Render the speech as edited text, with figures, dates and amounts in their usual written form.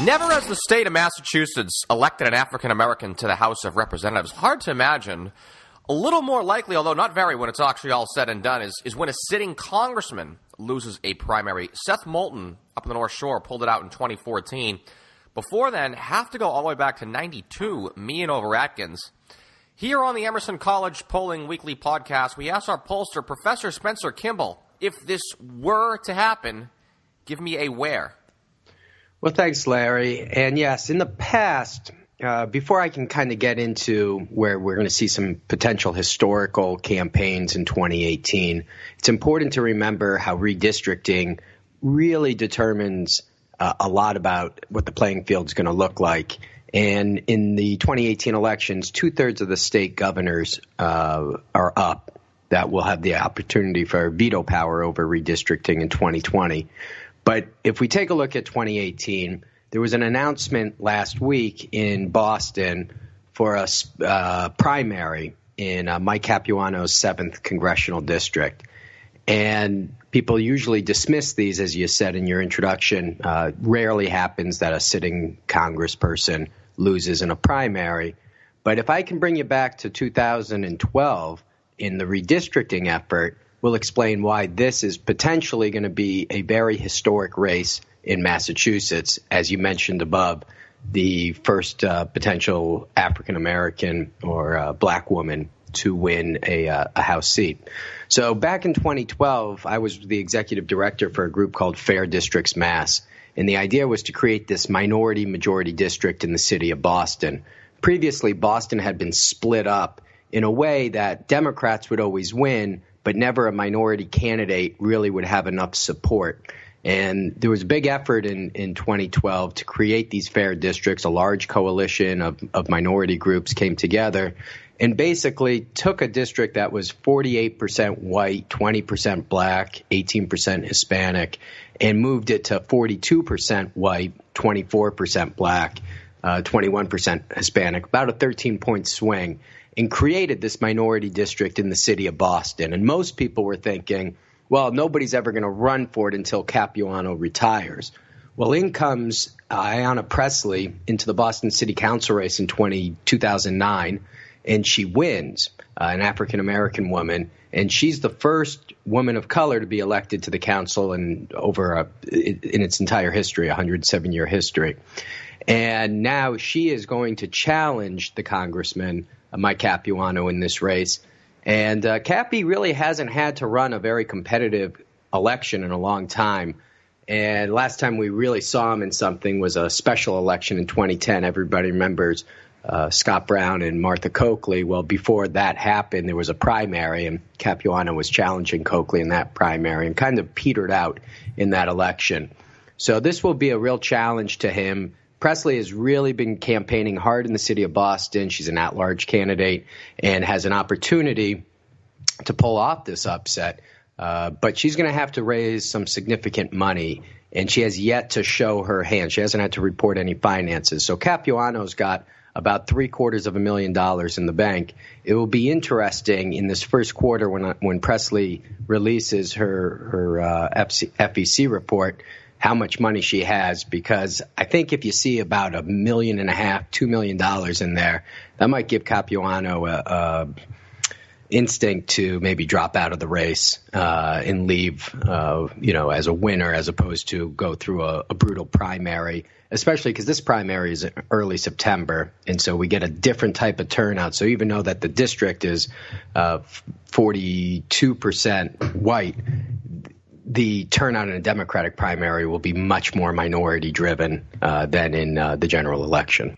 Never has the state of Massachusetts elected an African American to the House of Representatives. Hard to imagine. A little more likely, although not very when it's actually all said and done, is when a sitting congressman loses a primary. Seth Moulton up in the North Shore pulled it out in 2014. Before then, have to go all the way back to 92, me and over Atkins. Here on the Emerson College Polling Weekly podcast, we asked our pollster, Professor Spencer Kimball, if this were to happen, give me a where. Well, thanks, Larry. And yes, in the past, before I can kind of get into where we're going to see some potential historical campaigns in 2018, it's important to remember how redistricting really determines a lot about what the playing field is going to look like. And in the 2018 elections, 2/3 of the state governors are up that will have the opportunity for veto power over redistricting in 2020. But if we take a look at 2018, there was an announcement last week in Boston for a primary in Mike Capuano's 7th Congressional District. And people usually dismiss these, as you said in your introduction. Rarely happens that a sitting congressperson loses in a primary. But if I can bring you back to 2012 in the redistricting effort, we'll explain why this is potentially going to be a very historic race in Massachusetts. As you mentioned above, the first potential African-American or black woman to win a House seat. So back in 2012, I was the executive director for a group called Fair Districts Mass, and the idea was to create this minority-majority district in the city of Boston. Previously, Boston had been split up in a way that Democrats would always win, but never a minority candidate really would have enough support. And there was a big effort in 2012 to create these fair districts. A large coalition of minority groups came together and basically took a district that was 48% white, 20% black, 18% Hispanic, and moved it to 42% white, 24% black, 21% Hispanic, about a 13-point swing, and created this minority district in the city of Boston. And most people were thinking, well, nobody's ever going to run for it until Capuano retires. Well, in comes Ayanna Pressley into the Boston City Council race in 2009, and she wins, an African-American woman. And she's the first woman of color to be elected to the council in its entire history, 107-year history. And now she is going to challenge the congressman, Mike Capuano, in this race. And Cappy really hasn't had to run a very competitive election in a long time. And last time we really saw him in something was a special election in 2010. Everybody remembers Scott Brown and Martha Coakley. Well, before that happened, there was a primary, and Capuano was challenging Coakley in that primary and kind of petered out in that election. So this will be a real challenge to him. Pressley has really been campaigning hard in the city of Boston. She's an at-large candidate and has an opportunity to pull off this upset. But she's going to have to raise some significant money, and she has yet to show her hand. She hasn't had to report any finances. So Capuano's got about $750,000 in the bank. It will be interesting in this first quarter when Pressley releases her FEC report how much money she has, because I think if you see about $1.5 million, $2 million in there, that might give Capuano a instinct to maybe drop out of the race and leave, as a winner, as opposed to go through a brutal primary, especially because this primary is in early September, and so we get a different type of turnout. So even though that the district is 42% white, the turnout in a Democratic primary will be much more minority-driven than in the general election.